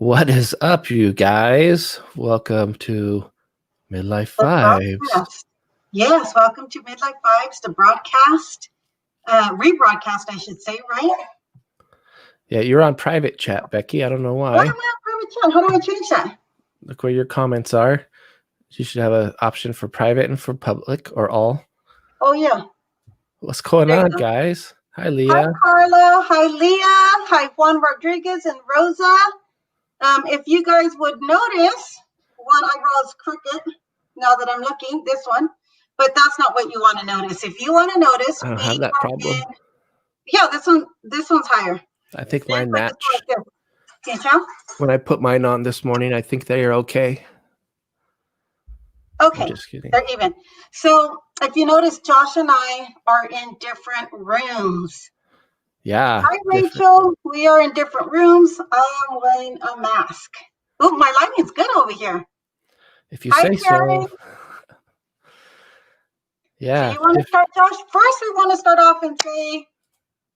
What is up, you guys? Welcome to Midlife The Vibes. broadcast. Yes, welcome to Midlife Vibes, the broadcast, rebroadcast, I should say, right? Yeah, you're on private chat, Becky. I don't know Why why. am I on private chat? How do I change that? Look where your comments are. You should have an option for private and for public or all. Oh, yeah. What's going There you on, go. guys? Hi, Hi, Leah. Carla. Hi, Leah. Hi, Juan Rodriguez and Rosa. If you guys would notice, one eyebrow's crooked now that I'm looking, this one, but that's not what you want to notice. If you want to notice, I don't have that problem. Yeah, this one's higher. I think mine match. Can you tell? When I put mine on this morning, I think they are okay. Okay, I'm just kidding. they're even. So if you notice, Josh and I are in different rooms. Yeah. Hi, Rachel. We are in different rooms. I'm wearing a mask. Oh, my lighting's good over here. If you say Terry. so. Yeah. Do you want to start, Josh? First, we want to start off and say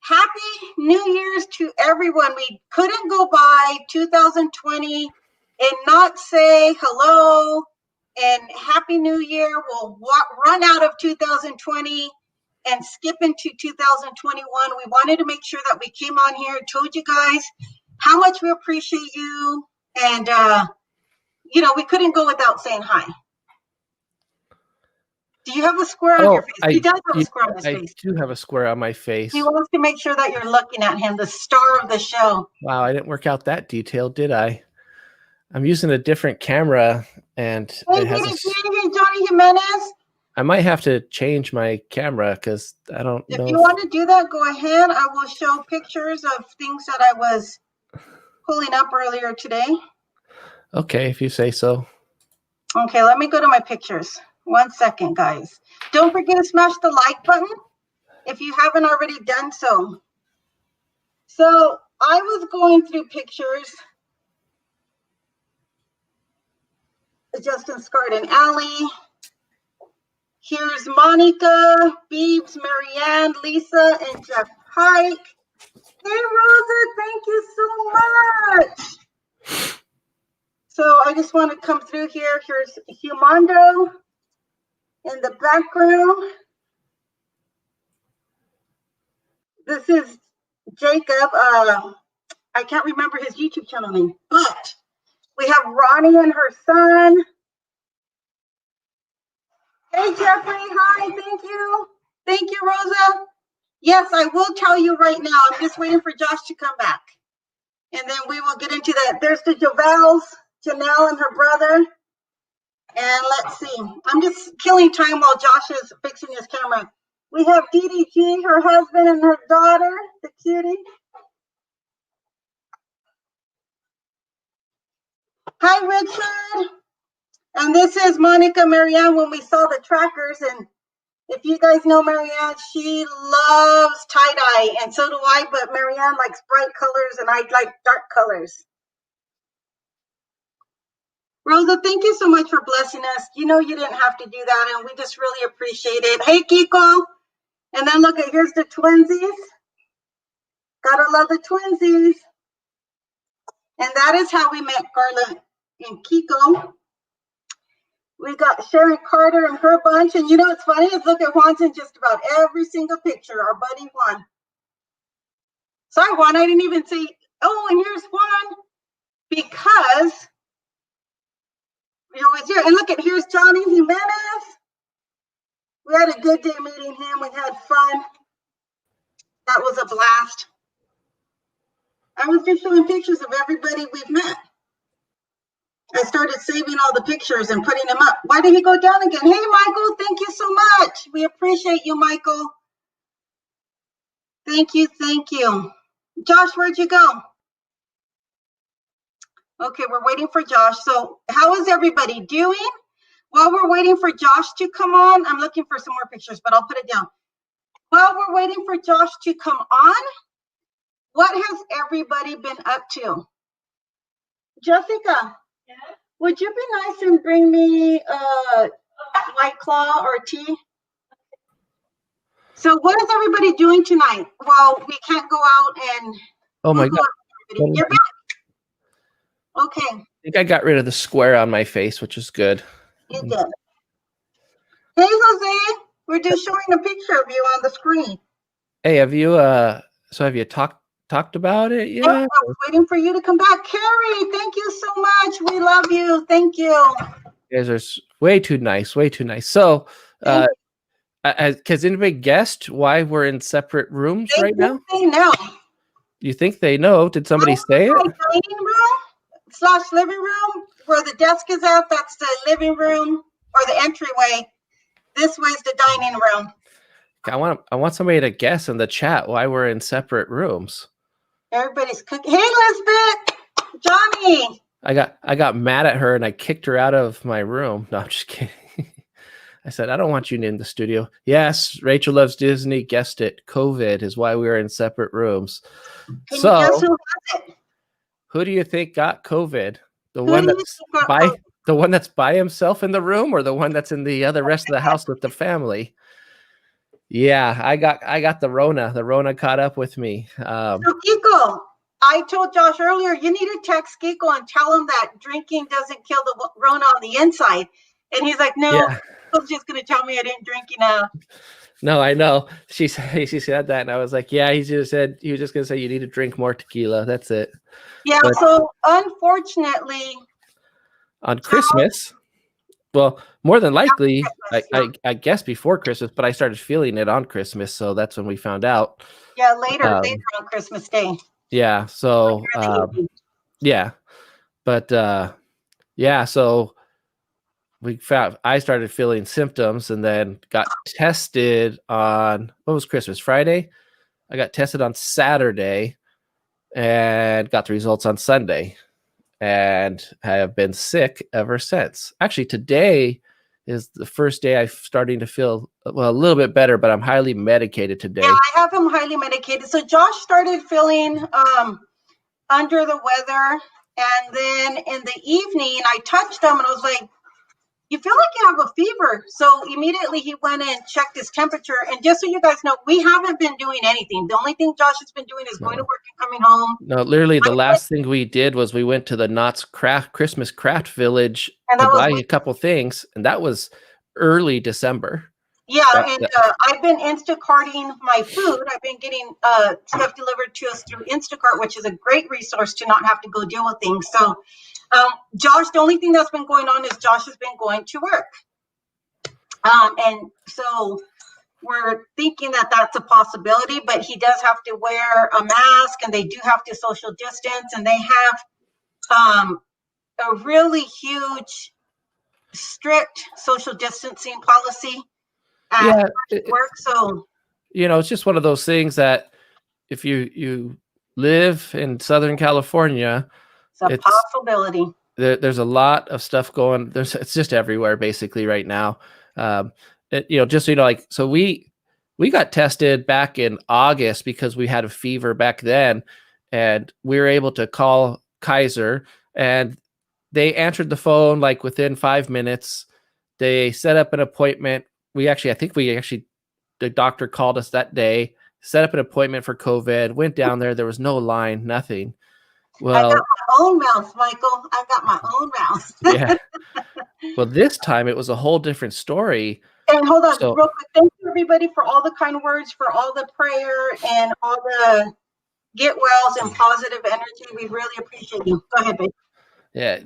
Happy New Year's to everyone. We couldn't go by 2020 and not say hello and Happy New Year. We'll run out of 2020 and skip into 2021. We wanted to make sure that we came on here and told you guys how much we appreciate you. And, we couldn't go without saying hi. Do you have a square on your face? He does have a square on his face. I do have a square on my face. He wants to make sure that you're looking at him, the star of the show. Wow, I didn't work out that detail, did I? I'm using a different camera, and it has Johnny Jimenez. I might have to change my camera because I don't know. If you want to do that, go ahead. I will show pictures of things that I was pulling up earlier today. Okay, if you say so. Okay, let me go to my pictures. 1 second, guys. Don't forget to smash the like button if you haven't already done so. So I was going through pictures. Justin Scott and Allie. Here's Monica, Beebs, Marianne, Lisa, and Jeff Pike. Hey, Rosa, thank you so much. So I just want to come through here. Here's Humando in the background. This is Jacob. I can't remember his YouTube channel name, but we have Ronnie and her son. Hey, Jeffrey. Hi. Thank you. Thank you, Rosa. Yes, I will tell you right now. I'm just waiting for Josh to come back. And then we will get into that. There's the Javels, Janelle and her brother. And let's see. I'm just killing time while Josh is fixing his camera. We have DDG, her husband, and her daughter, the cutie. Hi, Richard. And this is Monica Marianne when we saw the trackers. And if you guys know Marianne, she loves tie-dye, and so do I, but Marianne likes bright colors, and I like dark colors. Rosa, thank you so much for blessing us. You know you didn't have to do that, and we just really appreciate it. Hey, Kiko. And then look, here's the twinsies. Gotta love the twinsies. And that is how we met Carla and Kiko. We got Sharon Carter and her bunch. And you know what's funny is look at Juan's in just about every single picture, our buddy Juan. Sorry, Juan, I didn't even say, oh, and here's Juan. Because you're always here. And look at, here's Johnny Jimenez. We had a good day meeting him. We had fun. That was a blast. I was just showing pictures of everybody we've met. I started saving all the pictures and putting them up. Why did he go down again? Hey, Michael, thank you so much. We appreciate you, Michael. Thank you, thank you. Josh, where'd you go? Okay, we're waiting for Josh. So how is everybody doing? While we're waiting for Josh to come on, I'm looking for some more pictures, but I'll put it down. While we're waiting for Josh to come on, what has everybody been up to? Jessica, yeah? Would you be nice and bring me a White Claw or tea? So what is everybody doing tonight? Well, we can't go out and... Oh my God. You're back. Okay, I think I got rid of the square on my face, which is good. you did. Hey, Jose, we're just showing a picture of you on the screen. Hey, have you have you talked about it Yeah, I yet? was waiting for you to come back. Carrie, thank you so much. We love you. Thank you. You guys are way too nice, way too nice. So, Thank has anybody guessed why we're in separate rooms right now? They know. You think they know? Did somebody say it? My dining room / living room, where the desk is at, that's the living room or the entryway. This way's the dining room. I want somebody to guess in the chat why we're in separate rooms. Everybody's cooking. Hey, Elizabeth, Johnny. I got mad at her and I kicked her out of my room. No, I'm just kidding. I said, I don't want you in the studio. Yes, Rachel loves Disney. Guessed it. COVID is why we were in separate rooms. Can So, you guess who has it? who do you think got COVID? The one that's by himself in the room, or the one that's in the other rest of the house with the family? Yeah, I got the Rona. The Rona caught up with me. So Kiko, I told Josh earlier, you need to text Kiko and tell him that drinking doesn't kill the Rona on the inside. And he's like, no, Yeah. Kiko's just going to tell me I didn't drink enough. No, I know. She said that, and I was like, yeah. He was just gonna say you need to drink more tequila. That's it. Yeah. But so unfortunately, on Christmas, well, more than likely, I guess before Christmas, but I started feeling it on Christmas, so that's when we found out. Yeah, later on Christmas Day. Yeah. So yeah, but yeah. So I started feeling symptoms, and then got tested on, what was Christmas? Friday. I got tested on Saturday and got the results on Sunday, and I have been sick ever since. Actually, today is the first day I'm starting to feel, well, a little bit better, but I'm highly medicated today. Yeah, I have him highly medicated. So Josh started feeling under the weather, and then in the evening I touched him and I was like, you feel like you have a fever. So immediately he went and checked his temperature. And just so you guys know, we haven't been doing anything. The only thing Josh has been doing is going to work and coming home. No, literally the last thing we did was we went to the Knott's Christmas Craft Village to buy a couple things, and that was early December. Yeah, and I've been Instacarting my food. I've been getting stuff delivered to us through Instacart, which is a great resource to not have to go deal with things. So Josh, the only thing that's been going on is Josh has been going to work. And so we're thinking that that's a possibility, but he does have to wear a mask, and they do have to social distance, and they have a really huge, strict social distancing policy at work. So, it's just one of those things that if you live in Southern California, it's a possibility. There's a lot of stuff going. It's just everywhere basically right now. Just so you know, like, so we got tested back in August because we had a fever back then, and we were able to call Kaiser, and they answered the phone like within 5 minutes. They set up an appointment. The doctor called us that day, set up an appointment for COVID, went down there. There was no line, nothing. Well, I got my own mouse, Michael. I got my own mouse. Yeah. Well, this time it was a whole different story. And hold on, real quick. Thank you, everybody, for all the kind words, for all the prayer, and all the get wells and positive energy. We really appreciate you. Go ahead, babe. Yeah,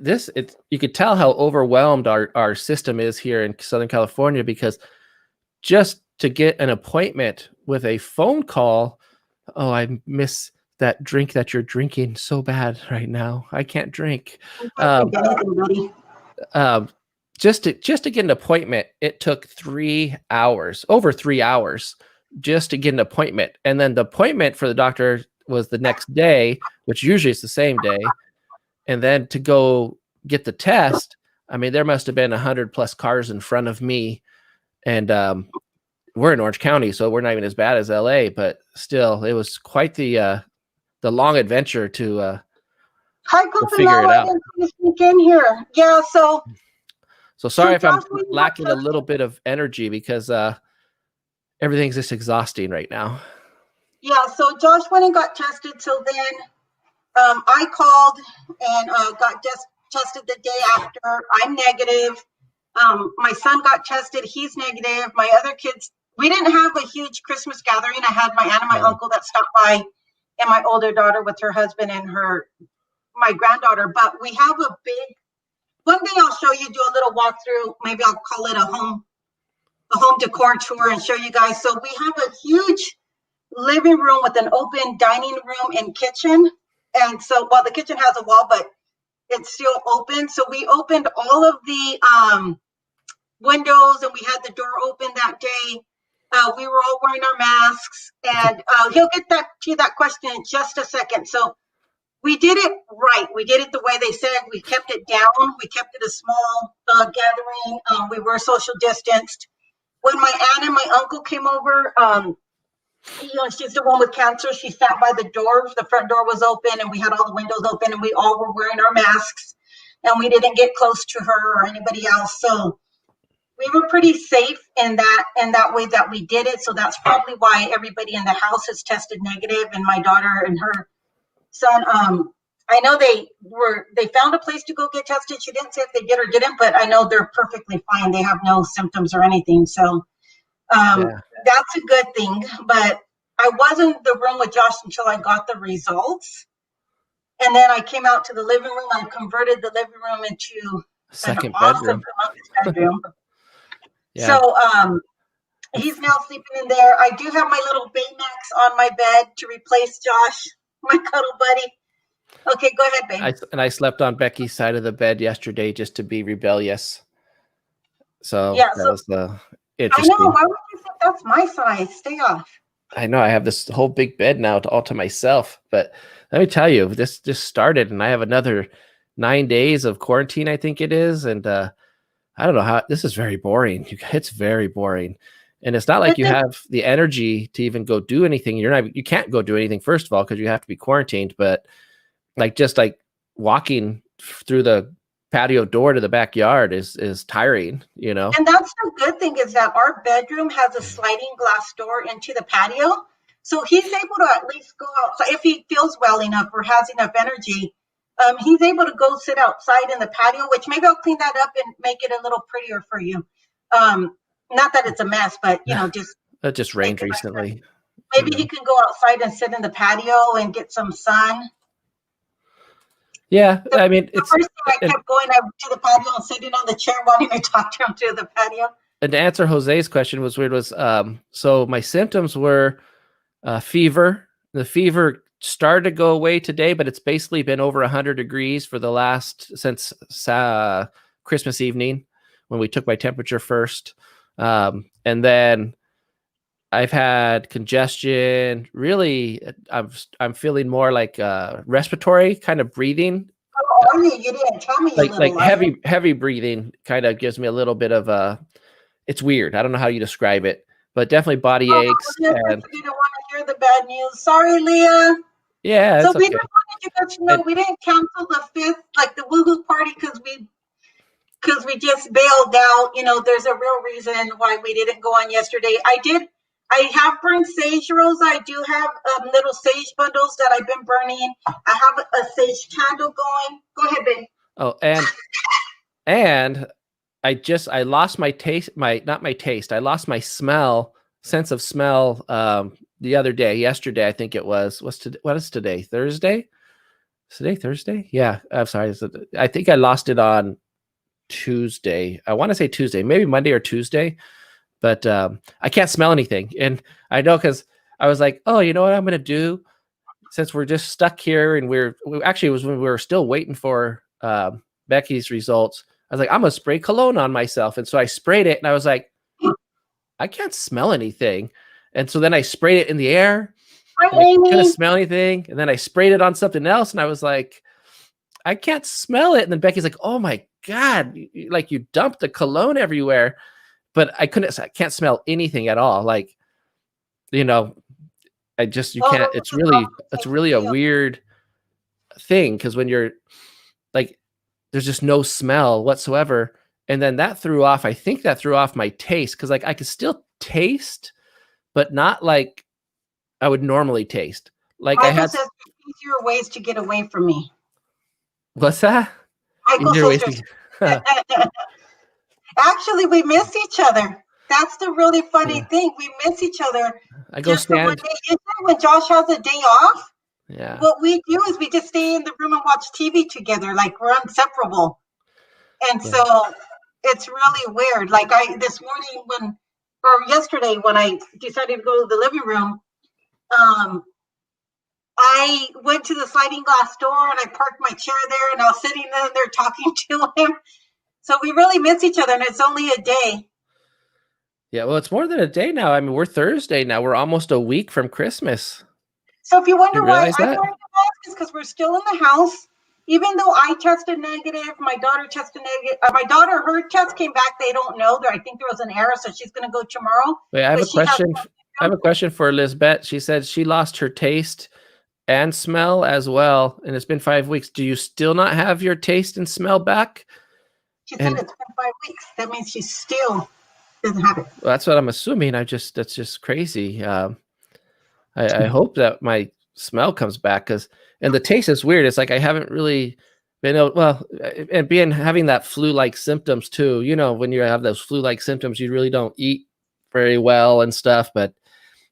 you could tell how overwhelmed our system is here in Southern California, because just to get an appointment with a phone call, oh, I miss that drink that you're drinking so bad right now. I can't drink. Just to get an appointment, it took 3 hours, over 3 hours, just to get an appointment. And then the appointment for the doctor was the next day, which usually is the same day. And then to go get the test, I mean, there must have been 100+ cars in front of me. And we're in Orange County, so we're not even as bad as LA, but still, it was quite the long adventure to figure it out. In here. Yeah, so sorry if I'm lacking a little bit of energy, because everything's just exhausting right now. Yeah, so Josh went and got tested. So then I called and got just tested the day after. I'm negative. My son got tested. He's negative. My other kids, we didn't have a huge Christmas gathering. I had my aunt and my uncle that stopped by, and my older daughter with her husband and my granddaughter. But we have a big, one day I'll show you, do a little walkthrough. Maybe I'll call it a home decor tour and show you guys. So we have a huge living room with an open dining room and kitchen. And so, well, the kitchen has a wall, but it's still open. So we opened all of the windows, and we had the door open that day. We were all wearing our masks, and he'll get to that question in just a second. So we did it right. We did it the way they said. We kept it down. We kept it a small gathering. We were social distanced. When my aunt and my uncle came over, she's the one with cancer. She sat by the door. The front door was open, and we had all the windows open, and we all were wearing our masks, and we didn't get close to her or anybody else. So we were pretty safe in that way that we did it. So that's probably why everybody in the house has tested negative, and my daughter and her son. I know they found a place to go get tested. She didn't say if they did or didn't, but I know they're perfectly fine. They have no symptoms or anything. So that's a good thing. But I was in the room with Josh until I got the results. And then I came out to the living room. I converted the living room into second awesome bedroom. Yeah. So he's now sleeping in there. I do have my little Baymax on my bed to replace Josh, my cuddle buddy. Okay, go ahead, babe. I slept on Becky's side of the bed yesterday just to be rebellious. So yeah, that was interesting. I know. Why would you think that's my size? Stay off. I know. I have this whole big bed now all to myself. But let me tell you, this just started, and I have another 9 days of quarantine, I think it is. And I don't know how. This is very boring. It's very boring. And it's not like you have the energy to even go do anything. You can't go do anything, first of all, because you have to be quarantined. But just walking through the patio door to the backyard is tiring, And that's the good thing, is that our bedroom has a sliding glass door into the patio. So he's able to at least go outside if he feels well enough or has enough energy. He's able to go sit outside in the patio, which maybe I'll clean that up and make it a little prettier for you. Not that it's a mess, but it just rained recently. Maybe he can go outside and sit in the patio and get some sun. Yeah, I mean, the first thing I kept going to the patio and sitting on the chair wanting to talk to him through the patio. And to answer Jose's question was so my symptoms were fever. The fever started to go away today, but it's basically been over 100 degrees since Christmas evening when we took my temperature first. And then I've had congestion. Really, I'm feeling more like respiratory kind of breathing. Oh, you didn't tell me. Like heavy breathing kind of gives me a little bit of it's weird. I don't know how you describe it, but definitely body aches. And you didn't want to hear the bad news. Sorry, Leah. Yeah. So we just wanted you guys to know we didn't cancel the 5th, like the woohoo party, because we just bailed out. There's a real reason why we didn't go on yesterday. I have burned sage, Rosa. I do have little sage bundles that I've been burning. I have a sage candle going. Go ahead, babe. Oh, and I lost my taste, I lost my sense of smell the other day, yesterday, I think it was. What is today? Thursday? Is today Thursday? Yeah, I'm sorry. I think I lost it on Tuesday. I want to say Tuesday, maybe Monday or Tuesday. But I can't smell anything. And I know, because I was like, oh, you know what I'm going to do? Since we're just stuck here, and it was when we were still waiting for Becky's results. I was like, I'm going to spray cologne on myself. And so I sprayed it, and I was like, I can't smell anything. And so then I sprayed it in the air. I couldn't smell anything. And then I sprayed it on something else, and I was like, I can't smell it. And then Becky's like, oh my God, like you dumped the cologne everywhere. But I can't smell anything at all. You can't, it's really a weird thing, because when you're there's just no smell whatsoever. And then I think that threw off my taste, because I could still taste, but not like I would normally taste. I had easier ways to get away from me. What's that? Michael Easier ways sisters. to Actually, we miss each other. That's the really funny thing. We miss each other I go just for one stand. day. Usually when Josh has a day off, Yeah. what we do is we just stay in the room and watch TV together. Like we're inseparable. And Yeah. so it's really weird. Like this morning or yesterday when I decided to go to the living room, I went to the sliding glass door and I parked my chair there and I was sitting there talking to him. So we really miss each other and it's only a day. Yeah, well, it's more than a day now. I mean, we're Thursday now. We're almost a week from Christmas. So if you wonder You why realize I'm that? wearing a mask, it's because we're still in the house. Even though I tested negative, my daughter tested negative. Her test came back. They don't know. I think there was an error, so she's going to go tomorrow. Wait, I have a But she has question. I have a question for Lisbeth. She said she lost her taste and smell as well, and it's been 5 weeks. Do you still not have your taste and smell back? She said it's been 5 weeks. That means she still doesn't have it. Well, that's what I'm assuming. That's just crazy. I hope that my smell comes back and the taste is weird. It's like I haven't really been able, and having that flu-like symptoms too. You know, when you have those flu-like symptoms, you really don't eat very well and stuff. But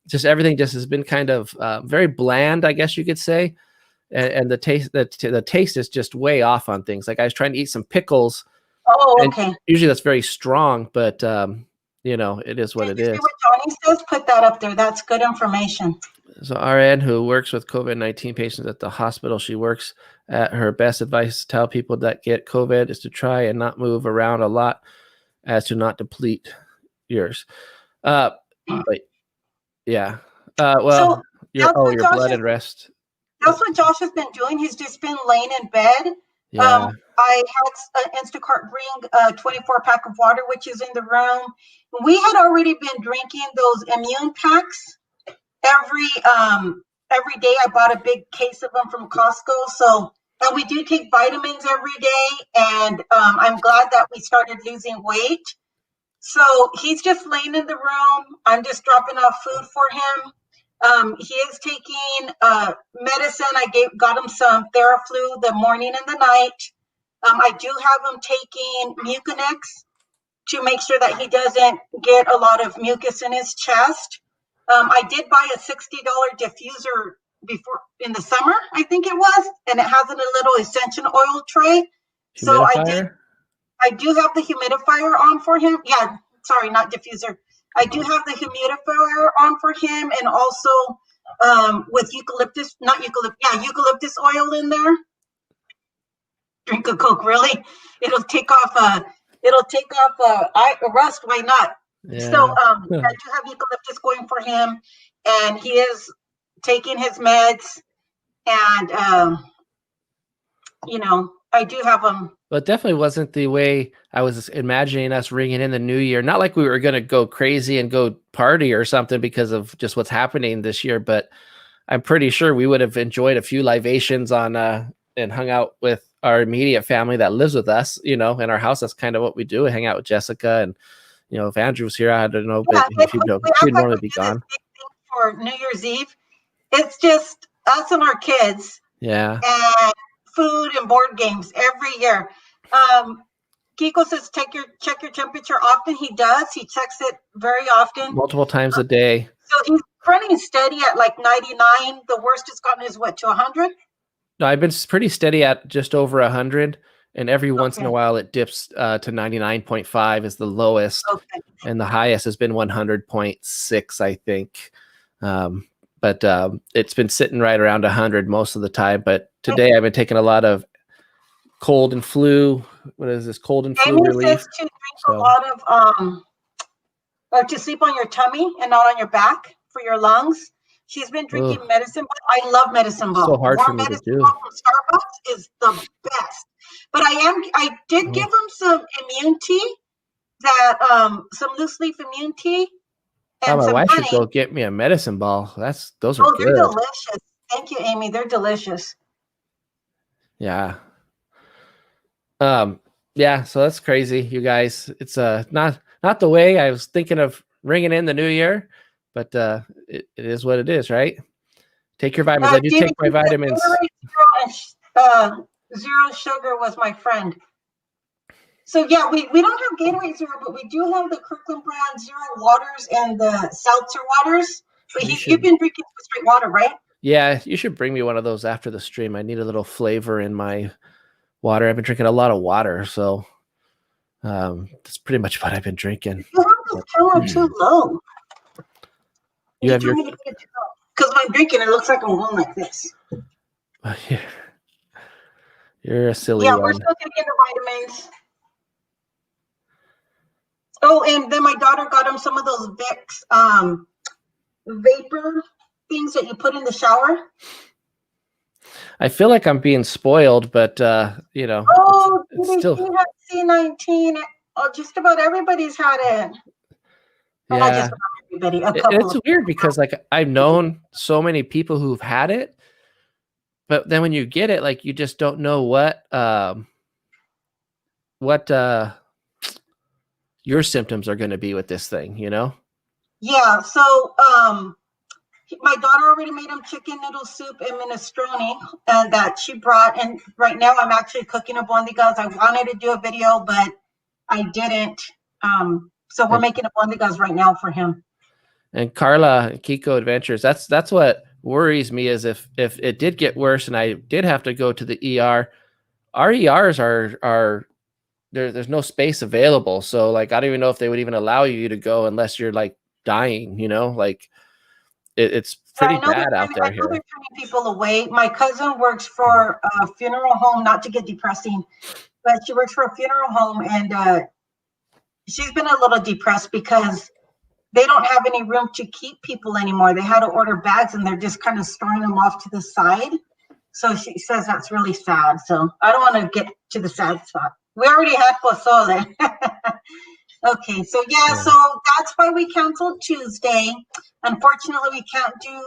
just everything just has been kind of very bland, I guess you could say. And the taste is just way off on things. Like I was trying to eat some pickles. Oh, okay. Usually that's very strong, but it is what it is. See what Johnny says? Put that up there. That's good information. So RN, who works with COVID-19 patients at the hospital, she works at her best advice to tell people that get COVID is to try and not move around a lot as to not deplete yours. But yeah. Well, your blood and rest. That's what Josh has been doing. He's just been laying in bed. Yeah. I had Instacart bring a 24-pack of water, which is in the room. We had already been drinking those immune packs every day. I bought a big case of them from Costco. So, and we do take vitamins every day. And I'm glad that we started losing weight. So he's just laying in the room. I'm just dropping off food for him. He is taking medicine. I got him some Theraflu the morning and the night. I do have him taking Mucinex to make sure that he doesn't get a lot of mucus in his chest. I did buy a $60 diffuser before in the summer, I think it was, and it has a little essential oil tray. So I do have the humidifier on for him. Yeah, sorry, not diffuser. I do have the humidifier on for him, and also with eucalyptus oil in there. Drink a Coke, really? It'll take off a rust. Why not? Yeah. So I do have eucalyptus going for him, and he is taking his meds, and I do have him. But it definitely wasn't the way I was imagining us ringing in the new year. Not like we were going to go crazy and go party or something because of just what's happening this year, but I'm pretty sure we would have enjoyed a few libations on and hung out with our immediate family that lives with us, in our house. That's kind of what we do. We hang out with Jessica, and if Andrew was here, I don't know, but he'd normally be gone. For New Year's Eve, it's just us and our kids. Yeah. And food and board games every year. Kiko says check your temperature often. He does. He checks it very often. Multiple times a day. So he's running steady at like 99. The worst it's gotten is what, to 100? No, I've been pretty steady at just over 100, and every once in a while it dips to 99.5 is the lowest, and the highest has been 100.6, I think. But it's been sitting right around 100 most of the time. But today I've been taking a lot of cold and flu. What is this? Cold and flu relief. Says to drink a lot of or to sleep on your tummy and not on your back for your lungs. She's been drinking medicine ball. I love medicine ball. So hard for me to do. Ball from Starbucks is the best. But I did give him some immune tea, some loose leaf immune tea. And my wife should go get me a medicine ball. Those are good. They're delicious. Thank you, Amy. They're delicious. Yeah. Yeah, so that's crazy, you guys. It's not the way I was thinking of ringing in the new year, but it is what it is, right? Take your vitamins. I do take my vitamins. Zero sugar was my friend. So yeah, we don't have Gatorade Zero, but we do have the Kirkland brand Zero waters and the seltzer waters. But you've been drinking straight water, right? Yeah, you should bring me one of those after the stream. I need a little flavor in my water. I've been drinking a lot of water, so that's pretty much what I've been drinking. You have this camera too low. You have your, because when I'm drinking, it looks like I'm going like this. You're a silly one. we're still taking the vitamins. Oh, and then my daughter got him some of those Vicks vapor things that you put in the shower. I feel like I'm being spoiled, but you know. Oh, it's still had C19. Oh, just about everybody's had it. Yeah, not just about everybody. It's weird because like I've known so many people who've had it, but then when you get it, like you just don't know what your symptoms are going to be with this thing, you know? Yeah. So my daughter already made him chicken noodle soup and minestrone, and that she brought. And right now I'm actually cooking abondigas. I wanted to do a video, but I didn't. So we're making abondigas right now for him. And Carla, Kiko Adventures, that's what worries me is if it did get worse and I did have to go to the ER, our ERs are there's no space available. So like, I don't even know if they would even allow you to go unless you're like dying, you know, like it's pretty bad out there. They're turning people away. My cousin works for a funeral home, not to get depressing, but she works for a funeral home, and she's been a little depressed because they don't have any room to keep people anymore. They had to order bags and they're just kind of storing them off to the side. So she says that's really sad. So I don't want to get to the sad spot. We already had pozole. Okay, so yeah, so that's why we canceled Tuesday. Unfortunately, we can't do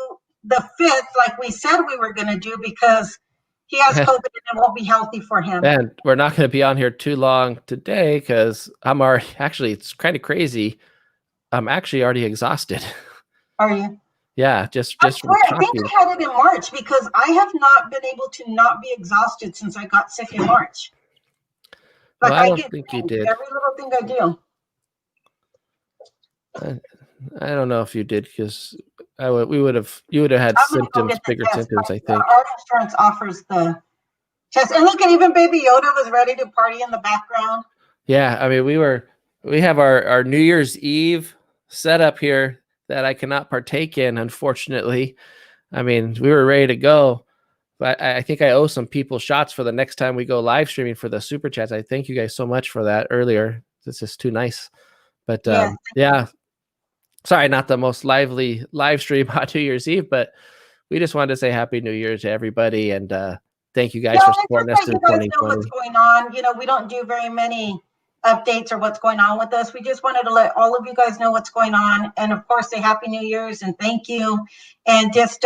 the 5th like we said we were going to do because he has COVID and it won't be healthy for him. And we're not going to be on here too long today because I'm already, actually, it's kind of crazy. I'm actually already exhausted. Are you? Yeah, just I think I had it in March because I have not been able to not be exhausted since I got sick in March. Like well, I don't think you did. Every little thing I do. I don't know if you did because you would have had symptoms, bigger symptoms. I think our insurance offers the test, and look, and even Baby Yoda was ready to party in the background. Yeah, I mean, we have our New Year's Eve setup here that I cannot partake in, unfortunately. I mean, we were ready to go, but I think I owe some people shots for the next time we go live streaming for the super chats. I thank you guys so much for that earlier. This is too nice. But yeah, sorry, not the most lively live stream on New Year's Eve, but we just wanted to say Happy New Year to everybody and thank you guys for supporting us in 2020. Know what's going on. You know, we don't do very many updates or what's going on with us. We just wanted to let all of you guys know what's going on, and of course, say Happy New Year's and thank you, and just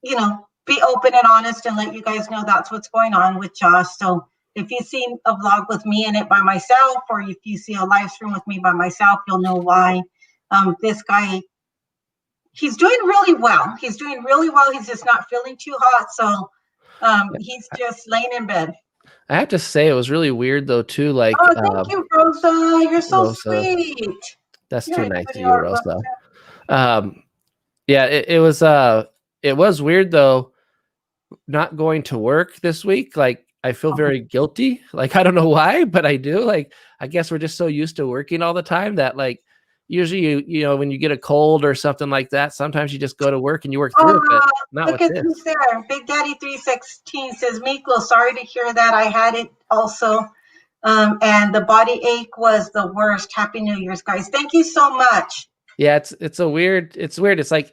you know, be open and honest and let you guys know that's what's going on with Josh. So if you see a vlog with me in it by myself, or if you see a live stream with me by myself, you'll know why. This guy, he's doing really well. He's doing really well. He's just not feeling too hot, so he's just laying in bed. I have to say, it was really weird though too. Like, oh, thank you, Rosa. You're so sweet. That's too nice of you, Rosa. Yeah, it was weird though, not going to work this week. Like, I feel very guilty. Like, I don't know why, but I do. Like, I guess we're just so used to working all the time that like, usually you know, when you get a cold or something like that, sometimes you just go to work and you work through it, but not look with at this. Who's there. Big Daddy 316 says, Miklo, sorry to hear that. I had it also. And the body ache was the worst. Happy New Year's, guys. Thank you so much. Yeah, it's weird. It's like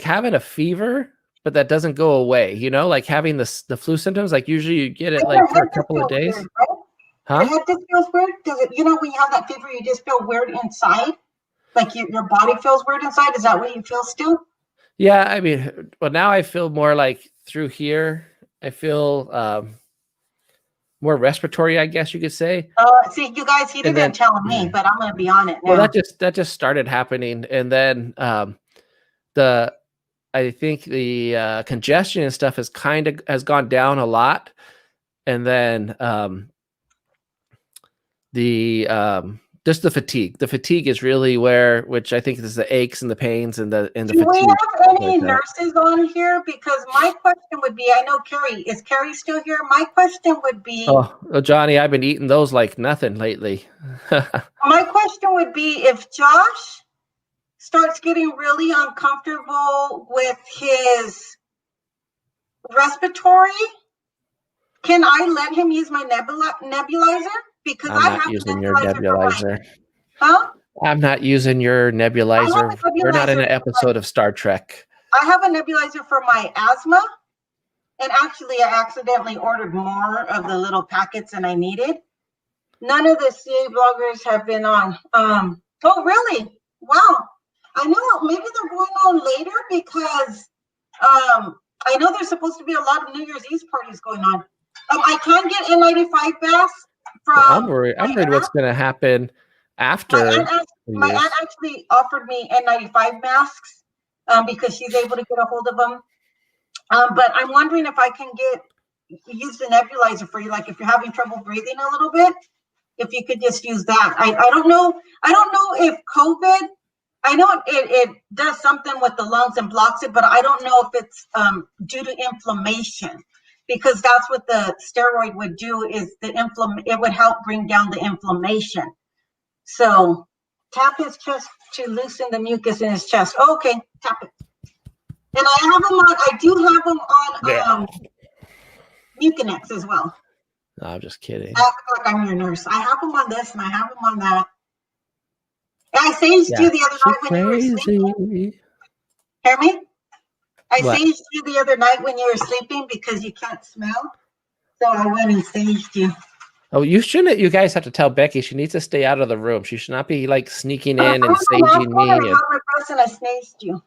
having a fever, but that doesn't go away, you know, like having the flu symptoms. Like usually you get it like for a couple of days. Weird, right? Huh? Your head just feels weird? Does it, you know, when you have that fever, you just feel weird inside? Like your body feels weird inside? Is that what you feel still? Yeah, I mean, well, now I feel more like through here. I feel more respiratory, I guess you could say. See, you guys, he didn't tell me, but I'm going to be on it now. Well, that just started happening. And then I think the congestion and stuff has gone down a lot, and then just the fatigue. The fatigue is really which I think is the aches and the pains and the Do we fatigue. have any nurses on here? Because my question would be, I know Carrie, is Carrie still here? My question would be, oh Johnny, I've been eating those like nothing lately. my question would be, if Josh starts getting really uncomfortable with his respiratory, can I let him use my nebulizer? Because I'm not using your nebulizer. Huh? I'm not using your nebulizer. We're not in an episode of Star Trek. I have a nebulizer for my asthma. And actually, I accidentally ordered more of the little packets than I needed. None of the CA bloggers have been on. Oh, really? Wow. I know maybe they're going on later because I know there's supposed to be a lot of New Year's Eve parties going on. I can get N95 masks from. I'm worried what's going to happen after. My aunt actually offered me N95 masks because she's able to get a hold of them. But I'm wondering if I can use the nebulizer for you. Like if you're having trouble breathing a little bit, if you could just use that. I don't know. I don't know if COVID. I know it does something with the lungs and blocks it, but I don't know if it's due to inflammation, because that's what the steroid would do. Is it would help bring down the inflammation. So tap his chest to loosen the mucus in his chest. Okay, tap it. And I have them on. I do have them on Mucinex as well. No, I'm just kidding. Act like I'm your nurse. I have them on this and I have them on that. I saged you the other night when you were sleeping. Hear me? I saged you the other night when you were sleeping because you can't smell. So I went and saged you. Oh, you shouldn't. You guys have to tell Becky she needs to stay out of the room. She should not be like sneaking in and saging me. I sneezed you.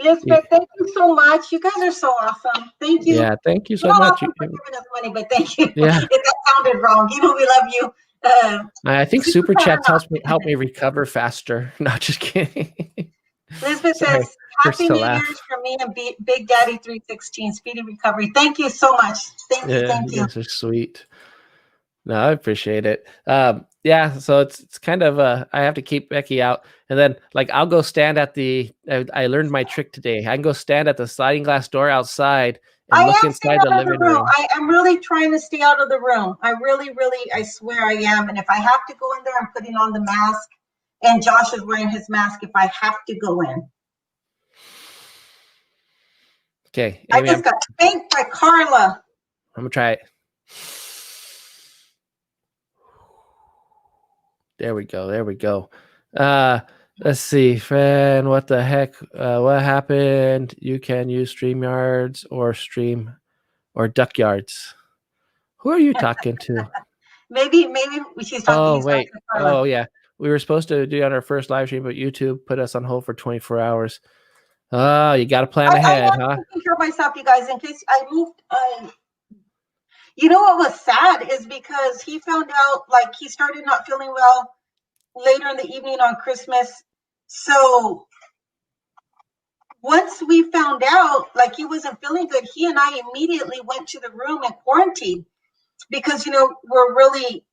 Elizabeth, thank you so much. You guys are so awesome. Thank you. Yeah, thank you so much. For giving us money, but thank you. Yeah. If that sounded wrong, we love you. I think Super Chat help me recover faster. Not just kidding. Elizabeth says, Happy New Year's from me and Big Daddy 316. Speedy recovery. Thank you so much. Thank you. Thank you. This is sweet. No, I appreciate it. Yeah, so it's kind of I have to keep Becky out, and then like I'll go stand at I learned my trick today. I can go stand at the sliding glass door outside and look inside the living room. I am really trying to stay out of the room. I really, I swear I am. And if I have to go in there, I'm putting on the mask. And Josh is wearing his mask if I have to go in. Okay. Amy, I just got spanked by Carla. I'm gonna try it. There we go. Let's see, friend. What the heck? What happened? You can use StreamYards or Duck Yards. Who are you talking to? maybe she's talking. Oh wait. Oh yeah. We were supposed to do on our first live stream, but YouTube put us on hold for 24 hours. Oh, you got to plan ahead, huh? Taking care of myself, you guys, in case I moved. You know what was sad is because he found out, like, he started not feeling well later in the evening on Christmas. So once we found out, like, he wasn't feeling good, he and I immediately went to the room and quarantined because, we're really,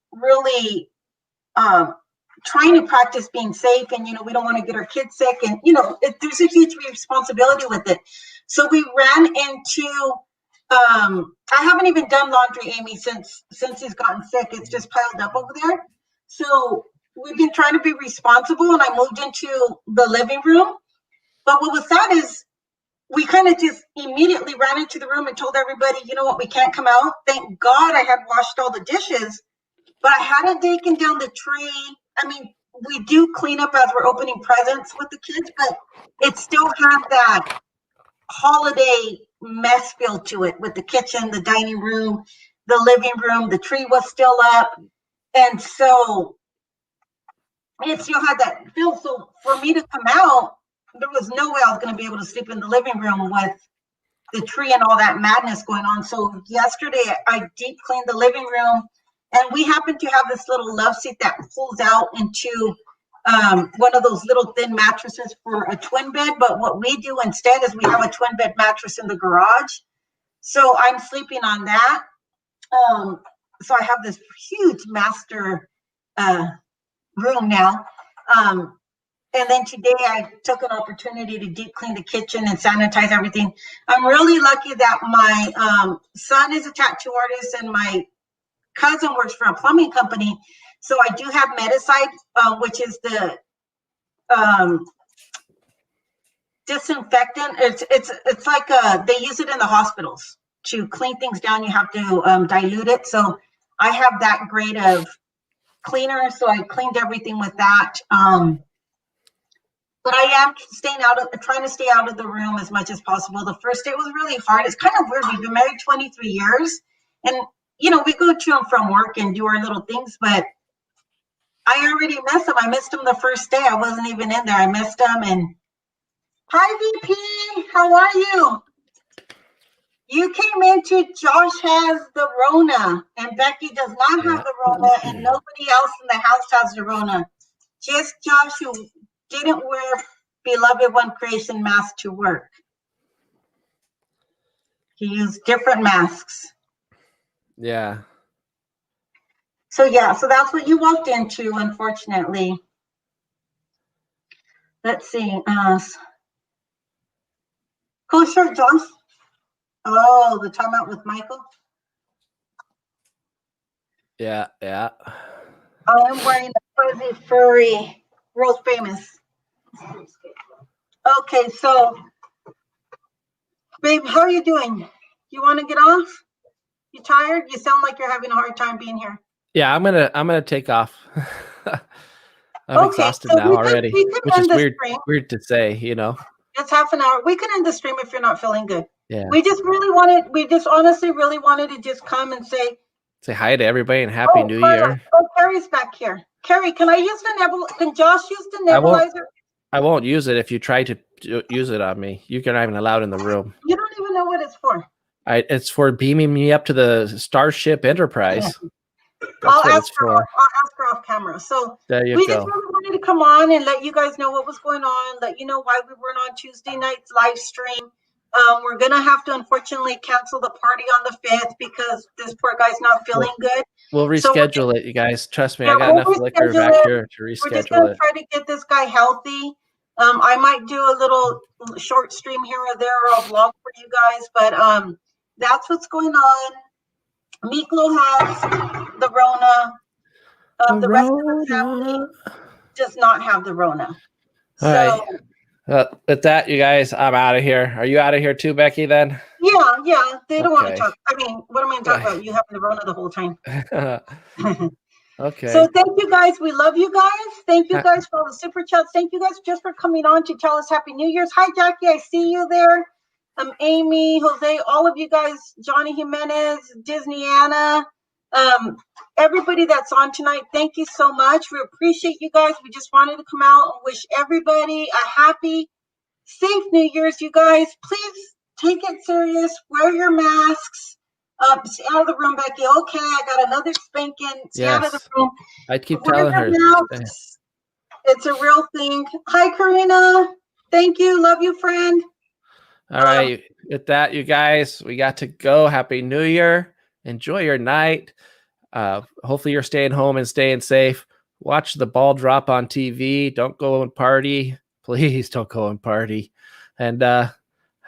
trying to practice being safe, and we don't want to get our kids sick, and there's a huge responsibility with it. So we ran into I haven't even done laundry, Amy, since he's gotten sick. It's just piled up over there. So we've been trying to be responsible, and I moved into the living room. But what was sad is we kind of just immediately ran into the room and told everybody, you know what, we can't come out. Thank God I had washed all the dishes, but I hadn't taken down the tree. I mean, we do clean up as we're opening presents with the kids, but it still had that holiday mess feel to it with the kitchen, the dining room, the living room. The tree was still up. And so it still had that feel. So for me to come out, there was no way I was going to be able to sleep in the living room with the tree and all that madness going on. So yesterday I deep cleaned the living room. And we happen to have this little love seat that pulls out into one of those little thin mattresses for a twin bed. But what we do instead is we have a twin bed mattress in the garage. So I'm sleeping on that. So I have this huge master room now. And then today I took an opportunity to deep clean the kitchen and sanitize everything. I'm really lucky that my son is a tattoo artist and my cousin works for a plumbing company. So I do have Meticide, which is the disinfectant. It's like they use it in the hospitals to clean things down. You have to dilute it. So I have that grade of cleaner. So I cleaned everything with that. But I am trying to stay out of the room as much as possible. The first day was really hard. It's kind of weird. We've been married 23 years. And, we go to and from work and do our little things. But I already missed him. I missed him the first day. I wasn't even in there. I missed him. And hi, VP. How are you? You came into Josh has the Rona. And Becky does not have the Rona. And nobody else in the house has the Rona. Just Josh, who didn't wear beloved One Creation mask to work. He used different masks. Yeah. So that's what you walked into, unfortunately. Let's see. Cool shirt, Josh. Oh, the timeout with Michael. Yeah. I am wearing a fuzzy, furry, world famous. Okay, so, babe, how are you doing? You want to get off? You tired? You sound like you're having a hard time being here. Yeah, I'm gonna take off. I'm exhausted now already, which is weird to say, It's half an hour. We can end the stream if you're not feeling good. Yeah. We just honestly really wanted to just come and say hi to everybody and Happy New Year. Oh, Carrie's back here. Carrie, can I use the nebulizer? Can Josh use the nebulizer? I won't use it if you try to use it on me. You're not even allowed in the room. You don't even know what it's for. It's for beaming me up to the Starship Enterprise. Yeah. I'll ask her off camera. So we just really wanted to come on and let you guys know what was going on, let you know why we weren't on Tuesday night's live stream. We're going to have to unfortunately cancel the party on the 5th because this poor guy's not feeling good. We'll reschedule it, you guys. Trust me, I got enough liquor back here to reschedule it. We're just going to try to get this guy healthy. I might do a little short stream here or there or a vlog for you guys, but that's what's going on. Miklo has the Rona. The rest of the family does not have the Rona. All right. With that, you guys, I'm out of here. Are you out of here too, Becky, then? Yeah. They don't want to talk. I mean, what am I going to talk about? You having the Rona the whole time. Okay. So thank you, guys. We love you guys. Thank you, guys, for all the super chats. Thank you, guys, just for coming on to tell us Happy New Year's. Hi, Jackie. I see you there. Amy, Jose, all of you guys, Johnny Jimenez, Disney Anna, everybody that's on tonight, thank you so much. We appreciate you guys. We just wanted to come out and wish everybody a happy, safe New Year's. You guys, please take it serious. Wear your masks. Stay out of the room, Becky. Okay, I got another spanking. Stay out of the room. I keep telling her. It's a real thing. Hi, Karina. Thank you. Love you, friend. All right. With that, you guys, we got to go. Happy New Year. Enjoy your night. Hopefully you're staying home and staying safe. Watch the ball drop on TV. Don't go and party. Please don't go and party. And have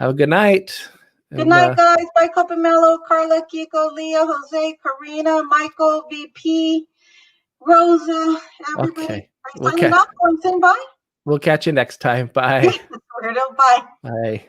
a good night. Good night, guys. Bye, Copamelo, Carla, Kiko, Leah, Jose, Karina, Michael, VP, Rosa, everybody. Okay. Are you signing off? Going to say bye? We'll catch you next time. Bye. Bye. Bye.